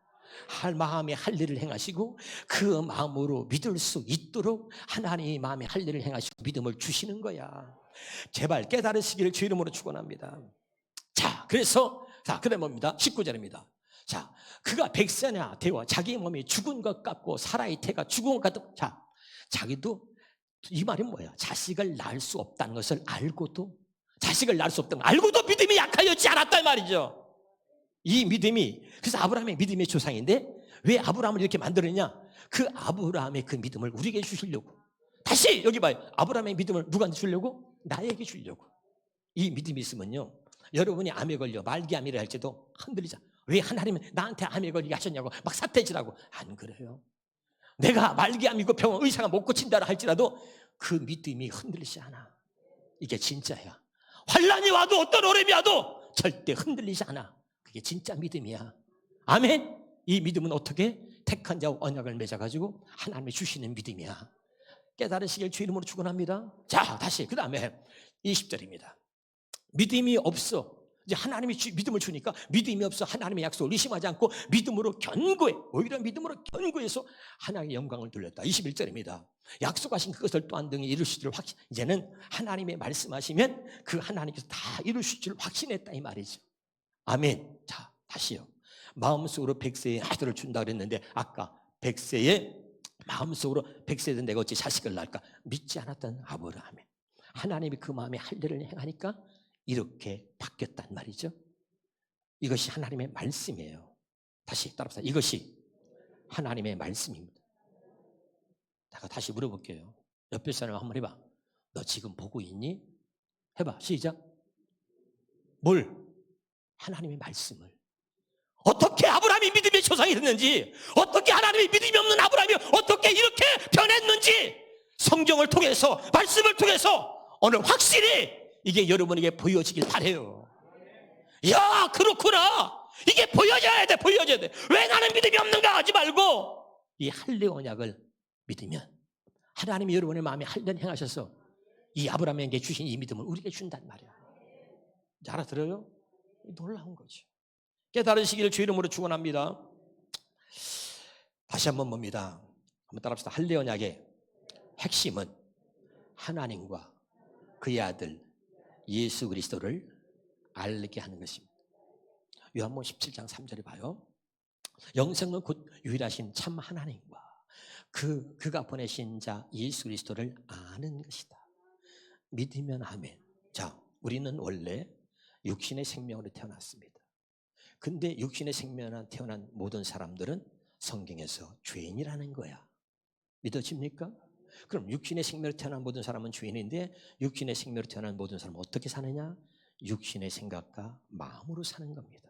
마음에 할례를 행하시고 그 마음으로 믿을 수 있도록 하나님의 마음에 할례를 행하시고 믿음을 주시는 거야. 제발 깨달으시기를 주 이름으로 축원합니다. 자, 그래서 그 다음에 뭡니다? 19절입니다. 자, 그가 100세나 되어 자기 몸이 죽은 것 같고 사라의 태가 죽은 것 같고, 자, 자기도 이 말이 뭐예요? 자식을 낳을 수 없다는 것을 알고도, 자식을 낳을 수 없다는 걸 알고도 믿음이 약하였지 않았단 말이죠. 이 믿음이, 그래서 아브라함의 믿음의 조상인데 왜 아브라함을 이렇게 만들었냐? 그 아브라함의 그 믿음을 우리에게 주시려고. 다시 여기 봐요. 아브라함의 믿음을 누구한테 주려고? 나에게 주려고. 이 믿음이 있으면요, 여러분이 암에 걸려 말기암이라 할지도 흔들리자. 왜 하나님은 나한테 암에 걸리게 하셨냐고 막 사태질하고. 안 그래요. 내가 말기암이고 병원 의사가 못 고친다라 할지라도 그 믿음이 흔들리지 않아. 이게 진짜야. 환란이 와도 어떤 어려움이 와도 절대 흔들리지 않아. 그게 진짜 믿음이야. 아멘. 이 믿음은 어떻게? 택한 자와 언약을 맺어가지고 하나님이 주시는 믿음이야. 깨달으시길 주 이름으로 축원합니다. 자, 다시 그 다음에 20절입니다. 믿음이 없어. 이제 하나님이 믿음을 주니까 믿음이 없어 하나님의 약속을 의심하지 않고 믿음으로 견고해. 오히려 믿음으로 견고해서 하나님의 영광을 돌렸다. 21절입니다. 약속하신 그것을 또한 등에 이루실 줄 확신. 이제는 하나님의 말씀하시면 그 하나님께서 다 이루실 줄 확신했다 이 말이죠. 아멘. 자, 다시요. 마음속으로 100세의 아들을 준다 그랬는데 아까 100세의 마음속으로 100세든 내가 어찌 자식을 낳을까 믿지 않았던 아브라함이 하나님이 그 마음에 할례를 행하니까 이렇게 바뀌었단 말이죠. 이것이 하나님의 말씀이에요. 다시 따라합시다. 이것이 하나님의 말씀입니다. 제가 다시 물어볼게요. 옆에 사람 한번 해봐. 너 지금 보고 있니? 해봐. 시작. 뭘? 하나님의 말씀을. 어떻게 아브라함이 믿음의 조상이 됐는지, 어떻게 하나님이 믿음이 없는 아브라함이 어떻게 이렇게 변했는지 성경을 통해서, 말씀을 통해서 오늘 확실히 이게 여러분에게 보여지길 바래요. 야, 그렇구나. 이게 보여져야 돼. 보여져야 돼. 왜 나는 믿음이 없는가 하지 말고 이 할례 언약을 믿으면 하나님이 여러분의 마음에 할례를 행하셔서 이 아브라함에게 주신 이 믿음을 우리에게 준단 말이야. 알아들어요? 놀라운 거죠. 깨달으시기를 주 이름으로 축원합니다. 다시 한번 봅니다. 한번 따라합시다. 할례 언약의 핵심은 하나님과 그의 아들 예수 그리스도를 알게 하는 것입니다. 요한복음 17장 3절에 봐요. 영생은 곧 유일하신 참 하나님과 그가 보내신 자 예수 그리스도를 아는 것이다. 믿으면 아멘. 자, 우리는 원래 육신의 생명으로 태어났습니다. 근데 육신의 생명으로 태어난 모든 사람들은 성경에서 죄인이라는 거야. 믿어집니까? 그럼 육신의 생명으로 태어난 모든 사람은 죄인인데 육신의 생명으로 태어난 모든 사람은 어떻게 사느냐? 육신의 생각과 마음으로 사는 겁니다.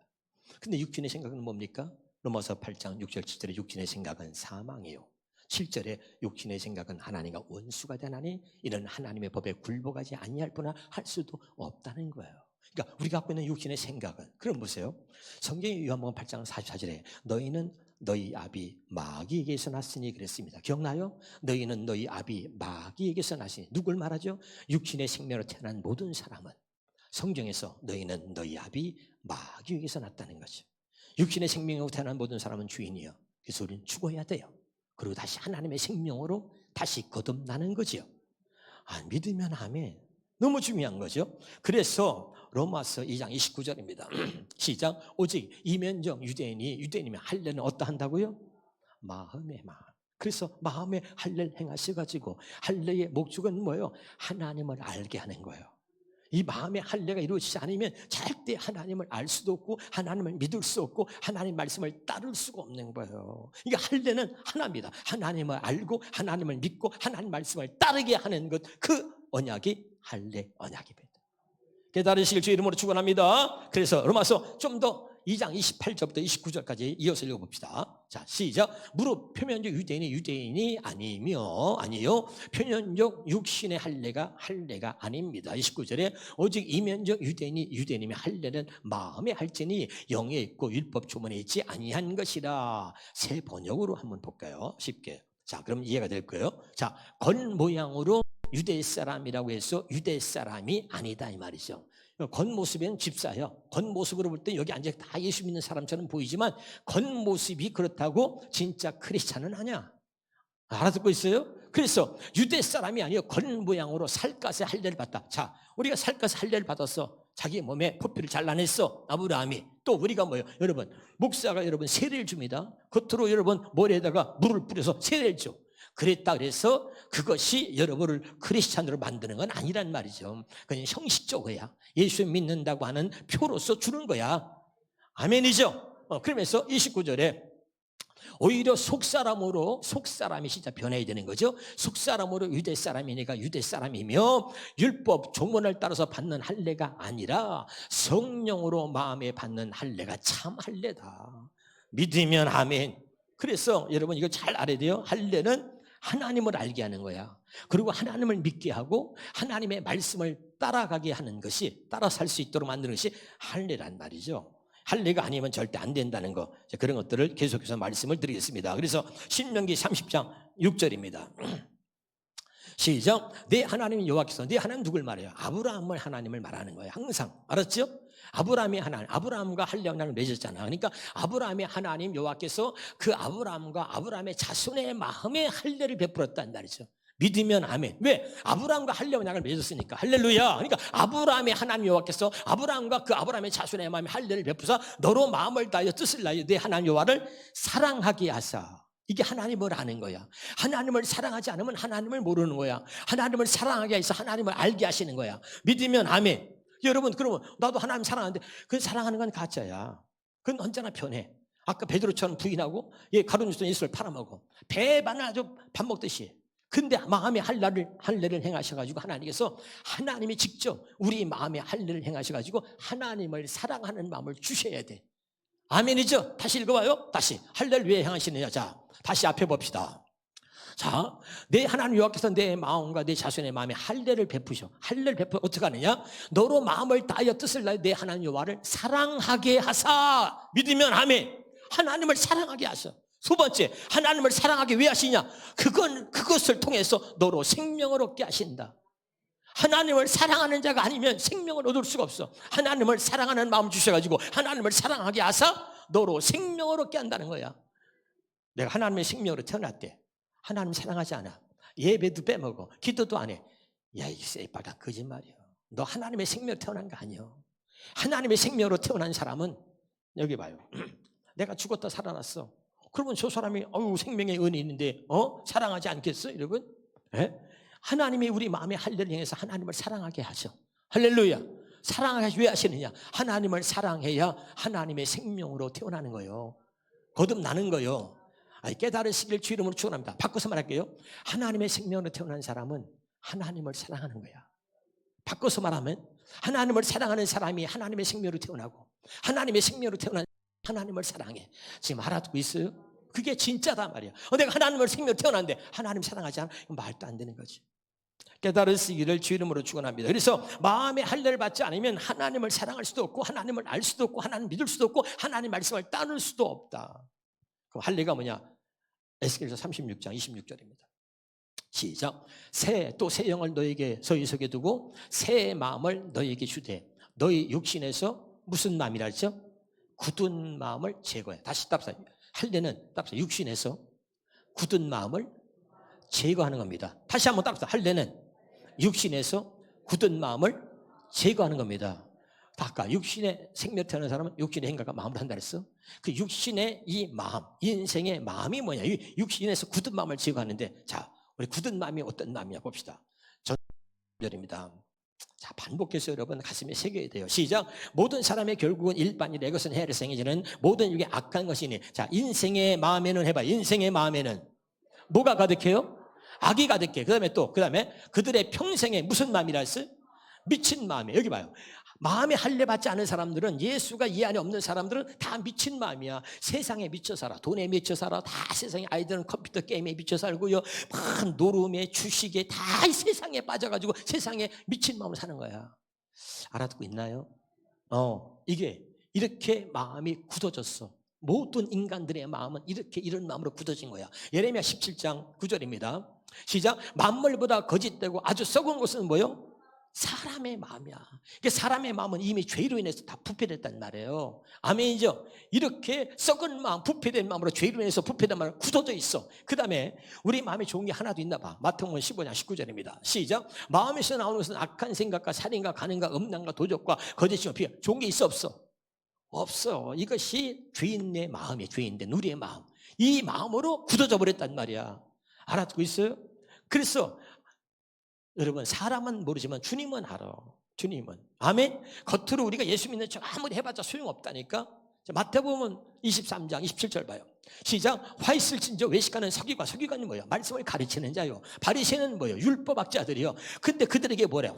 근데 육신의 생각은 뭡니까? 로마서 8장 6절 7절에 육신의 생각은 사망이요 7절에 육신의 생각은 하나님과 원수가 되나니 이는 하나님의 법에 굴복하지 아니할 뿐나 할 수도 없다는 거예요. 그러니까 우리가 갖고 있는 육신의 생각은, 그럼 보세요. 성경의 요한복음 8장 44절에 너희는 너희 아비 마귀에게서 났으니 그랬습니다. 기억나요? 너희는 너희 아비 마귀에게서 났으니, 누굴 말하죠? 육신의 생명으로 태어난 모든 사람은, 성경에서 너희는 너희 아비 마귀에게서 났다는 거죠. 육신의 생명으로 태어난 모든 사람은 주인이요, 그래서 우리는 죽어야 돼요. 그리고 다시 하나님의 생명으로 다시 거듭나는 거죠. 믿으면 아멘. 너무 중요한 거죠. 그래서 로마서 2장 29절입니다. 시작. 오직 이면적 유대인이면 할례는 어떠한다고요? 마음의 마음. 그래서 마음의 할례를 행하셔가지고, 할례의 목적은 뭐예요? 하나님을 알게 하는 거예요. 이 마음의 할례가 이루어지지 않으면 절대 하나님을 알 수도 없고, 하나님을 믿을 수 없고, 하나님 말씀을 따를 수가 없는 거예요. 이게 할례는 하나입니다. 하나님을 알고 하나님을 믿고 하나님 말씀을 따르게 하는 것, 그 언약이 할례 언약입니다. 깨달으시길 주 이름으로 축원합니다. 그래서 로마서 좀 더 2장 28절부터 29절까지 이어서 읽어봅시다. 자, 시작. 무릇 표면적 유대인이 아니요 표면적 육신의 할례가 아닙니다. 29절에 오직 이면적 유대인이면 할례는 마음에 할지니 영에 있고 율법 조문에 있지 아니한 것이라. 새 번역으로 한번 볼까요? 쉽게. 자, 그럼 이해가 될 거예요. 자, 겉모양으로 유대 사람이라고 해서 유대 사람이 아니다 이 말이죠. 겉모습에는 집사예요. 겉모습으로 볼 때 여기 앉아 다 예수 믿는 사람처럼 보이지만 겉모습이 그렇다고 진짜 크리스찬은 아니야. 알아듣고 있어요? 그래서 유대 사람이 아니요, 겉모양으로 살갗의 할례를 받다. 자, 우리가 살갗의 할례를 받았어. 자기 몸에 포피를 잘라냈어, 아브라함이. 또 우리가 뭐예요? 여러분, 목사가 여러분 세례를 줍니다. 겉으로 여러분 머리에다가 물을 뿌려서 세례를 줘. 그랬다 그래서 그것이 여러분을 크리스찬으로 만드는 건 아니란 말이죠. 그냥 형식적이야. 예수 믿는다고 하는 표로서 주는 거야. 아멘이죠? 그러면서 29절에 오히려 속사람이 진짜 변해야 되는 거죠. 속사람으로 유대 사람이니까 유대 사람이며 율법 조문을 따라서 받는 할례가 아니라 성령으로 마음에 받는 할례가 참 할례다. 믿으면 아멘. 그래서 여러분 이거 잘 알아야 돼요. 할례는 하나님을 알게 하는 거야. 그리고 하나님을 믿게 하고 하나님의 말씀을 따라가게 하는 것이, 따라 살 수 있도록 만드는 것이 할례란 말이죠. 할례가 아니면 절대 안 된다는 거, 그런 것들을 계속해서 말씀을 드리겠습니다. 그래서 신명기 30장 6절입니다. 시작. 내 하나님 여호와께서, 내 하나님 누굴 말해요? 아브라함을 하나님을 말하는 거예요. 항상. 알았죠? 아브라함의 하나님, 아브라함과 할례 언약을 맺었잖아. 그러니까 아브라함의 하나님 여호와께서 그 아브라함과 아브라함의 자손의 마음에 할례를 베풀었다는 말이죠. 믿으면 아멘. 왜? 아브라함과 할례 언약을 맺었으니까. 할렐루야. 그러니까 아브라함의 하나님 여호와께서 아브라함과 그 아브라함의 자손의 마음에 할례를 베푸사 너로 마음을 다하여 뜻을 다하여 내 하나님 여호와를 사랑하게 하사. 이게 하나님을 아는 거야. 하나님을 사랑하지 않으면 하나님을 모르는 거야. 하나님을 사랑하게 해서 하나님을 알게 하시는 거야. 믿으면 아멘. 여러분, 그러면 나도 하나님 사랑하는데 그 사랑하는 건 가짜야. 그건 언제나 변해. 아까 베드로처럼 부인하고 가룟 유다는 예수를 팔아먹어. 배반을 아주 밥 먹듯이. 근데 마음에 할례를 행하셔가지고 하나님께서, 하나님이 직접 우리 마음에 할례를 행하셔가지고 하나님을 사랑하는 마음을 주셔야 돼. 아멘이죠? 다시 읽어봐요. 다시. 할례를 왜 행하시느냐. 자, 다시 앞에 봅시다. 자, 내 하나님 여호와께서 내 마음과 내 자손의 마음에 할례를 베푸셔. 할례를 베푸 어떻게 하느냐? 너로 마음을 다하여 뜻을 다하여 내 하나님 여호와를 사랑하게 하사. 믿으면 아멘. 하나님을 사랑하게 하셔. 두 번째, 하나님을 사랑하게 왜 하시냐? 그것을 통해서 너로 생명을 얻게 하신다. 하나님을 사랑하는 자가 아니면 생명을 얻을 수가 없어. 하나님을 사랑하는 마음을 주셔가지고 하나님을 사랑하게 하사 너로 생명을 얻게 한다는 거야. 내가 하나님의 생명으로 태어났대. 하나님 사랑하지 않아. 예배도 빼먹어. 기도도 안 해. 야, 이 새빨간 거짓말이야. 너 하나님의 생명으로 태어난 거 아니야. 하나님의 생명으로 태어난 사람은 여기 봐요. 내가 죽었다 살아났어. 그러면 저 사람이 생명의 은이 있는데 사랑하지 않겠어? 여러분? 예? 하나님이 우리 마음에 할례를 행해서 하나님을 사랑하게 하셔. 할렐루야. 사랑하게 왜 하시느냐? 하나님을 사랑해야 하나님의 생명으로 태어나는 거예요. 거듭나는 거예요. 깨달으시길 주 이름으로 축원합니다. 바꿔서 말할게요. 하나님의 생명으로 태어난 사람은 하나님을 사랑하는 거야. 바꿔서 말하면 하나님을 사랑하는 사람이 하나님의 생명으로 태어나고, 하나님의 생명으로 태어난 하나님을 사랑해. 지금 알아듣고 있어요? 그게 진짜다 말이야. 내가 하나님을 생명으로 태어났는데 하나님 사랑하지 않아? 이건 말도 안 되는 거지. 깨달으시기를 주 이름으로 축원합니다. 그래서 마음의 할례를 받지 않으면 하나님을 사랑할 수도 없고, 하나님을 알 수도 없고, 하나님 믿을 수도 없고, 하나님 말씀을 따를 수도 없다. 그럼 할례가 뭐냐? 에스겔서 36장 26절입니다. 시작. 또 새 영을 너에게 서희 속에 두고 새 마음을 너에게 주되 너희 육신에서 무슨 마음이라 했죠? 굳은 마음을 제거해. 다시 답사. 할례는 답사. 육신에서 굳은 마음을 제거하는 겁니다. 다시 한번 답사. 할례는 육신에서 굳은 마음을 제거하는 겁니다. 아까 육신의 생명 태어난 사람은 육신의 생각과 마음을 한다 그랬어. 그 육신의 이 마음, 인생의 마음이 뭐냐? 육신에서 굳은 마음을 제거하는데, 자, 우리 굳은 마음이 어떤 마음이냐 봅시다. 전절입니다. 자, 반복해서 여러분 가슴에 새겨야 돼요. 시작. 모든 사람의 결국은 일반이래. 이것은 해를 생기지는 모든 육의 악한 것이니. 자, 인생의 마음에는 해봐. 인생의 마음에는 뭐가 가득해요? 악이 가득해. 그 다음에 그들의 평생에 무슨 마음이라 했어요? 미친 마음이에요. 여기 봐요. 마음에 할례 받지 않은 사람들은, 예수가 이 안에 없는 사람들은 다 미친 마음이야. 세상에 미쳐 살아. 돈에 미쳐 살아. 다 세상에, 아이들은 컴퓨터 게임에 미쳐 살고요. 막 노름에 주식에 다 이 세상에 빠져가지고 세상에 미친 마음을 사는 거야. 알아듣고 있나요? 이게 이렇게 마음이 굳어졌어. 모든 인간들의 마음은 이런 마음으로 굳어진 거야. 예레미야 17장 9절입니다. 시작. 만물보다 거짓되고 아주 썩은 것은 뭐요? 사람의 마음이야. 사람의 마음은 이미 죄로 인해서 다 부패됐단 말이에요. 아멘이죠? 이렇게 썩은 마음, 부패된 마음으로 죄로 인해서 부패된 마음으로 굳어져 있어. 그 다음에 우리 마음에 좋은 게 하나도 있나 봐. 마태복음 15장 19절입니다. 시작. 마음에서 나오는 것은 악한 생각과 살인과 간음과 음란과 도적과 거짓과 비하. 좋은 게 있어 없어? 없어. 이것이 죄인의 마음이에요. 죄인된 우리의 마음. 이 마음으로 굳어져 버렸단 말이야. 알아듣고 있어요? 그래서 여러분, 사람은 모르지만 주님은 알아. 주님은. 아멘. 겉으로 우리가 예수 믿는 척 아무리 해봤자 소용없다니까. 마태복음 23장 27절 봐요. 시작. 화 있을진저 외식하는 서기관이 뭐예요? 말씀을 가르치는 자요. 바리새인은 뭐예요? 율법학자들이요. 근데 그들에게 뭐래?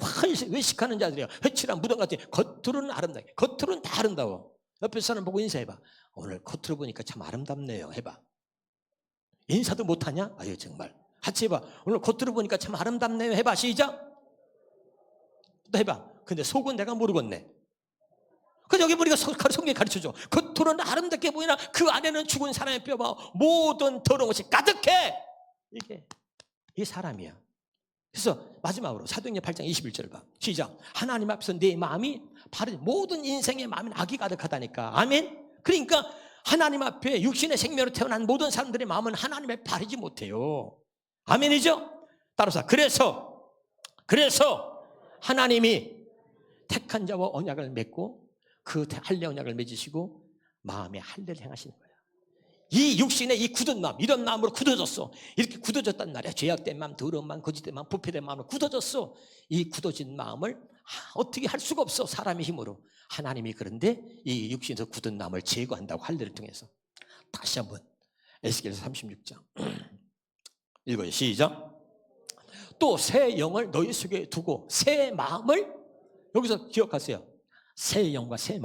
외식하는 자들이요. 회칠한 무덤 같은. 겉으로는 아름다워. 겉으로는 다 아름다워. 옆에 사람 보고 인사해봐. 오늘 겉으로 보니까 참 아름답네요. 해봐. 인사도 못하냐? 아유 정말. 같이 해봐. 오늘 겉으로 보니까 참 아름답네요. 해봐. 시작. 또 해봐. 근데 속은 내가 모르겠네. 그 여기 보니까 성경이 가르쳐줘. 겉으로는 아름답게 보이나 그 안에는 죽은 사람의 뼈와 모든 더러운 것이 가득해. 이게 사람이야. 그래서 마지막으로 사도행전 8장 21절 봐. 시작. 하나님 앞에서 내 마음이 바른 모든 인생의 마음은 악이 가득하다니까. 아멘. 그러니까 하나님 앞에 육신의 생명으로 태어난 모든 사람들의 마음은 하나님에 바르지 못해요. 아멘이죠? 따라서 그래서 하나님이 택한 자와 언약을 맺고 그 할례 언약을 맺으시고 마음에 할례를 행하시는 거예요. 이 육신의 이 굳은 마음, 이런 마음으로 굳어졌어. 이렇게 굳어졌단 말이야. 죄악된 마음, 더러운 마음, 거짓된 마음, 부패된 마음으로 굳어졌어. 이 굳어진 마음을 어떻게 할 수가 없어. 사람의 힘으로. 하나님이 그런데 이 육신에서 굳은 마음을 제거한다고 할례를 통해서. 다시 한번 에스겔서 36장 읽어요. 시작. 또 새 영을 너희 속에 두고 새 마음을, 여기서 기억하세요. 새 영과 새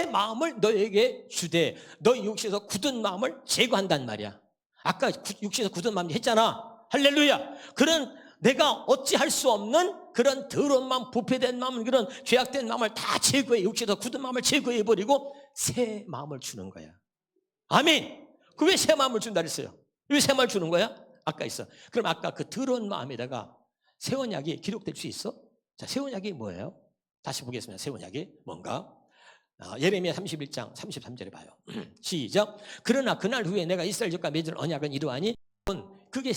마음을 너에게 주되 너희 육신에서 굳은 마음을 제거한단 말이야. 아까 육신에서 굳은 마음 했잖아. 할렐루야. 그런 내가 어찌할 수 없는 그런 더러운 마음, 부패된 마음, 그런 죄악된 마음을 다 제거해. 육신에서 굳은 마음을 제거해버리고 새 마음을 주는 거야. 아멘. 그 왜 새 마음을 준다 그랬어요? 왜 새 마음을 주는 거야? 아까 있어. 그럼 아까 그 더러운 마음에다가 새 언약이 기록될 수 있어? 자, 새 언약이 뭐예요? 다시 보겠습니다. 새 언약이 뭔가? 예레미야 31장 33절에 봐요. 시작. 그러나 그날 후에 내가 이스라엘족과 맺을 언약은 이러하니,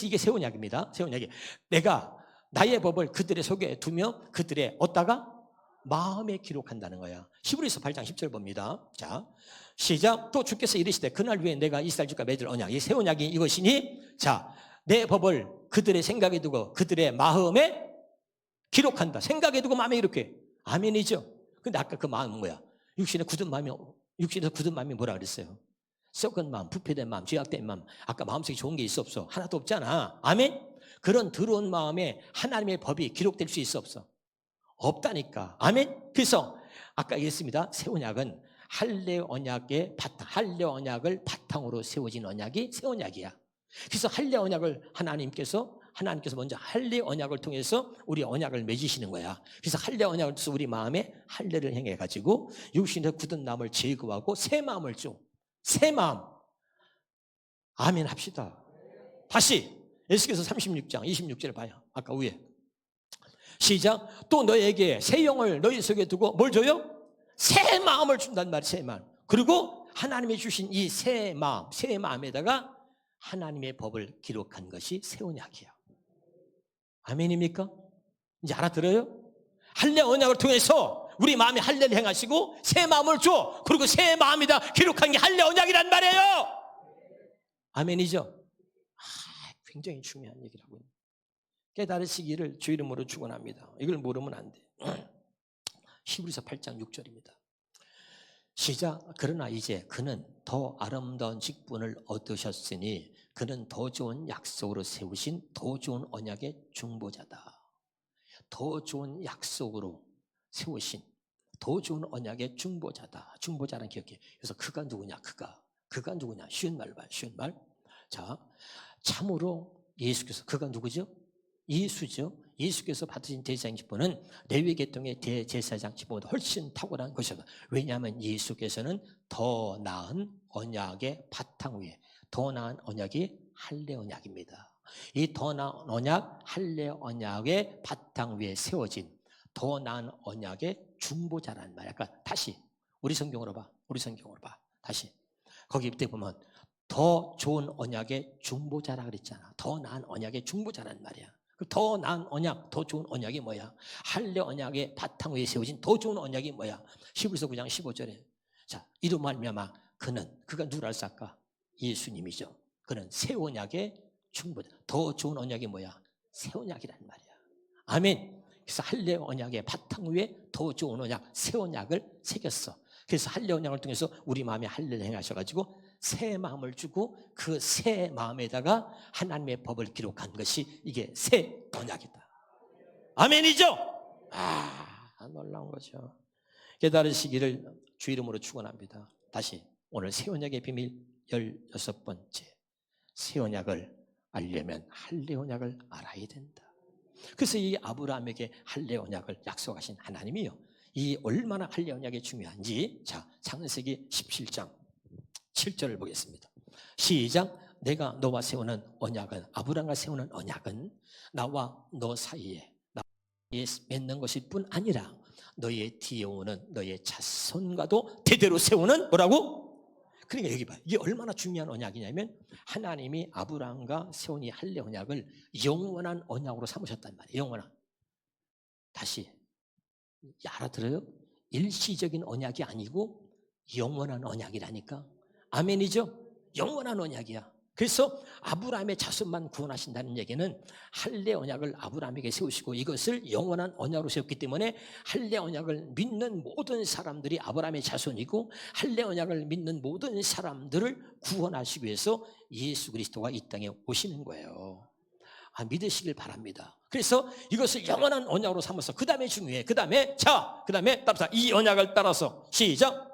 이게 새 언약입니다. 새 언약이 내가 나의 법을 그들의 속에 두며 그들의 어디다가 마음에 기록한다는 거야. 히브리서 8장 10절 봅니다. 자, 시작. 또 주께서 이르시되 그날 후에 내가 이스라엘족과 맺을 언약, 이 새 언약이 이것이니, 자, 내 법을 그들의 생각에 두고 그들의 마음에 기록한다. 생각에 두고 마음에 이렇게. 아멘이죠. 근데 아까 그 마음은 뭐야? 육신에서 굳은 마음이 뭐라 그랬어요? 썩은 마음, 부패된 마음, 죄악된 마음. 아까 마음속에 좋은 게 있어 없어? 하나도 없잖아. 아멘. 그런 더러운 마음에 하나님의 법이 기록될 수 있어 없어? 없다니까. 아멘. 그래서 아까 얘기했습니다. 새 언약은 할례 언약의 바탕, 할례 언약을 바탕으로 세워진 언약이 새 언약이야. 그래서 할례 언약을 하나님께서 먼저 할례 언약을 통해서 우리 언약을 맺으시는 거야. 그래서 할례 언약을 통해서 우리 마음에 할례를 행해 가지고 육신의 굳은 마음을 제거하고 새 마음을 줘. 새 마음. 아멘 합시다. 다시 에스겔서 36장 26절 봐요. 아까 위에. 시작. 또 너에게 새 영을 너희 속에 두고 뭘 줘요? 새 마음을 준단 말이에요. 새 마음. 그리고 하나님이 주신 이 새 마음, 새 마음에다가 하나님의 법을 기록한 것이 새 언약이에요. 아멘입니까? 이제 알아들어요? 할례 언약을 통해서 우리 마음에 할례를 행하시고 새 마음을 줘. 그리고 새 마음이다 기록한 게 할례 언약이란 말이에요. 아멘이죠? 굉장히 중요한 얘기라고요. 깨달으시기를 주 이름으로 축원합니다. 이걸 모르면 안 돼. 히브리서 8장 6절입니다. 시작. 그러나 이제 그는 더 아름다운 직분을 얻으셨으니 그는 더 좋은 약속으로 세우신 더 좋은 언약의 중보자다. 더 좋은 약속으로 세우신 더 좋은 언약의 중보자다. 중보자는 기억해. 그래서 그가 누구냐? 그가 누구냐? 쉬운 말 봐요. 쉬운 말. 자, 참으로 예수께서 그가 누구죠? 예수죠. 예수께서 받으신 제사장 직분은 레위 계통의 대제사장 직분보다 훨씬 탁월한 것이다. 왜냐하면 예수께서는 더 나은 언약의 바탕 위에 더 나은 언약이 할례 언약입니다. 이 더 나은 언약, 할례 언약의 바탕 위에 세워진 더 나은 언약의 중보자라는 말이야. 그러니까 다시 우리 성경으로 봐. 다시 거기 밑에 보면 더 좋은 언약의 중보자라 그랬잖아. 더 나은 언약의 중보자란 말이야. 더 나은 언약, 더 좋은 언약이 뭐야? 할례 언약의 바탕 위에 세워진 더 좋은 언약이 뭐야? 히브리서 9장 15절에 자, 이로 말미암아 그가 누구를 알았을까? 예수님이죠. 그는 새 언약의 중보자. 더 좋은 언약이 뭐야? 새 언약이란 말이야. 아멘. 그래서 할례 언약의 바탕 위에 더 좋은 언약, 새 언약을 새겼어. 그래서 할례 언약을 통해서 우리 마음에 할례를 행하셔가지고 새 마음을 주고 그 새 마음에다가 하나님의 법을 기록한 것이 이게 새 언약이다. 아멘이죠? 놀라운 거죠. 깨달으시기를 주 이름으로 축원합니다. 다시 오늘 새 언약의 비밀 16번째. 새 언약을 알려면 할례 언약을 알아야 된다. 그래서 이 아브라함에게 할례 언약을 약속하신 하나님이요. 이 얼마나 할례 언약이 중요한지 자, 창세기 17장 7절을 보겠습니다. 시작. 내가 너와 세우는 언약은 아브라함과 세우는 언약은 나와 너 사이에 맺는 것일 뿐 아니라 너의 뒤에 오는 너의 자손과도 대대로 세우는 뭐라고? 그러니까 여기 봐. 이게 얼마나 중요한 언약이냐면 하나님이 아브라함과 세운 이 할례 언약을 영원한 언약으로 삼으셨단 말이에요. 영원한. 다시 알아들어요? 일시적인 언약이 아니고 영원한 언약이라니까. 아멘이죠? 영원한 언약이야. 그래서 아브라함의 자손만 구원하신다는 얘기는 할례 언약을 아브라함에게 세우시고 이것을 영원한 언약으로 세웠기 때문에 할례 언약을 믿는 모든 사람들이 아브라함의 자손이고 할례 언약을 믿는 모든 사람들을 구원하시기 위해서 예수 그리스도가 이 땅에 오시는 거예요. 믿으시길 바랍니다. 그래서 이것을 영원한 언약으로 삼아서 그 다음에 중요해. 그 다음에 따라서 이 언약을 따라서 시작.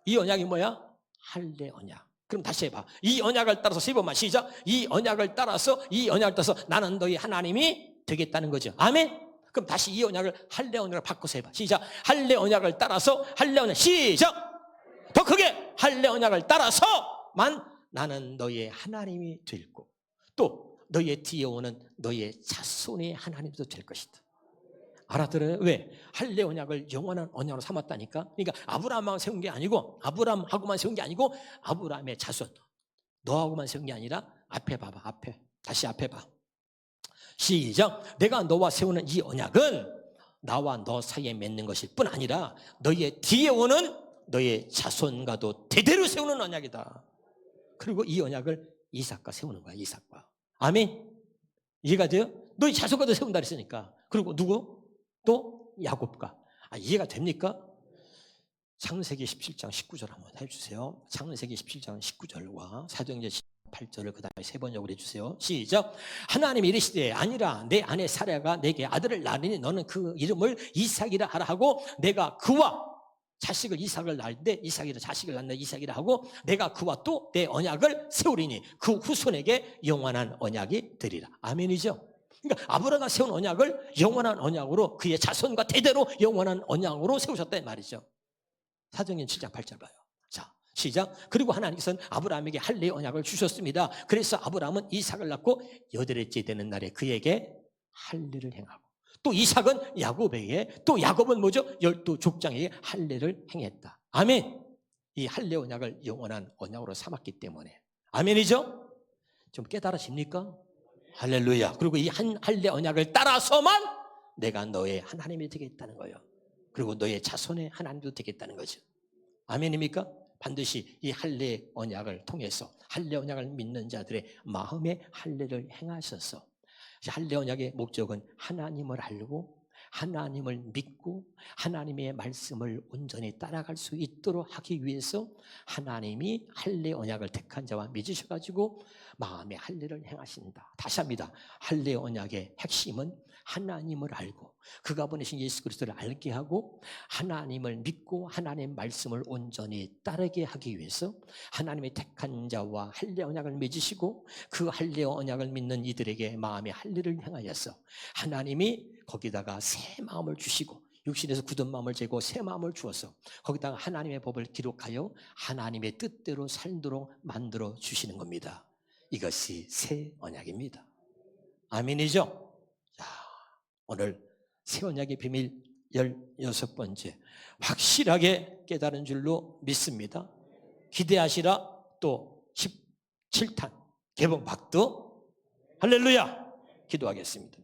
이 언약이 뭐야? 할례 언약. 그럼 다시 해봐. 이 언약을 따라서 세 번만 시작. 이 언약을 따라서 나는 너희 하나님이 되겠다는 거죠. 아멘. 그럼 다시 이 언약을 할례 언약을 바꿔서 해봐. 시작. 할례 언약을 따라서 할례 언약 시작. 더 크게 할례 언약을 따라서만 나는 너희 하나님이 될 거고 또 너희의 뒤에 오는 너희의 자손의 하나님도 될 것이다. 알아들어요? 왜? 할례 언약을 영원한 언약으로 삼았다니까. 그러니까 아브라함만 세운 게 아니고 아브라함하고만 세운 게 아니고 아브라함의 자손 너하고만 세운 게 아니라 앞에 봐봐. 다시 앞에 봐. 시작. 내가 너와 세우는 이 언약은 나와 너 사이에 맺는 것일 뿐 아니라 너희의 뒤에 오는 너희의 자손과도 대대로 세우는 언약이다. 그리고 이 언약을 이삭과 세우는 거야. 이삭과. 아멘. 이해가 돼요? 너희 자손과도 세운다 그랬으니까. 그리고 누구? 또 야곱과. 이해가 됩니까? 창세기 17장 19절 한번 해주세요. 창세기 17장 19절과 사도행전 8절을 그 다음에 세 번 요구해 주세요. 시작. 하나님이 이르시되 아니라 내 아내 사라가 내게 아들을 낳으니 너는 그 이름을 이삭이라 하라 하고 내가 그와 자식을 이삭을 낳는데 이삭이라 자식을 낳는 이삭이라 하고 내가 그와 또 내 언약을 세우리니 그 후손에게 영원한 언약이 되리라. 아멘이죠. 그러니까 아브라함가 세운 언약을 영원한 언약으로 그의 자손과 대대로 영원한 언약으로 세우셨다 이 말이죠. 사도행전 7장 8절 봐요. 자, 시작. 그리고 하나님께서는 아브라함에게 할례의 언약을 주셨습니다. 그래서 아브라함은 이삭을 낳고 여덟째 되는 날에 그에게 할례를 행하고, 또 이삭은 야곱에게, 또 야곱은 뭐죠? 12족장에게 할례를 행했다. 아멘. 이 할례 언약을 영원한 언약으로 삼았기 때문에. 아멘이죠? 좀 깨달으십니까? 할렐루야. 그리고 이 할례 언약을 따라서만 내가 너의 하나님이 되겠다는 거예요. 그리고 너의 자손의 하나님도 되겠다는 거죠. 아멘입니까? 반드시 이 할례 언약을 통해서 할례 언약을 믿는 자들의 마음에 할례를 행하셔서, 할례 언약의 목적은 하나님을 알고 하나님을 믿고 하나님의 말씀을 온전히 따라갈 수 있도록 하기 위해서 하나님이 할례 언약을 택한 자와 맺으셔가지고 마음의 할례를 행하신다. 다시 합니다. 할례 언약의 핵심은 하나님을 알고 그가 보내신 예수 그리스도를 알게 하고 하나님을 믿고 하나님의 말씀을 온전히 따르게 하기 위해서 하나님의 택한 자와 할례 언약을 맺으시고 그 할례 언약을 믿는 이들에게 마음의 할례를 행하여서 하나님이 거기다가 새 마음을 주시고 육신에서 굳은 마음을 재고 새 마음을 주어서 거기다가 하나님의 법을 기록하여 하나님의 뜻대로 살도록 만들어 주시는 겁니다. 이것이 새 언약입니다. 아멘이죠? 자, 오늘 새 언약의 비밀 16번째, 확실하게 깨달은 줄로 믿습니다. 기대하시라. 또 17탄 개봉박도 할렐루야. 기도하겠습니다.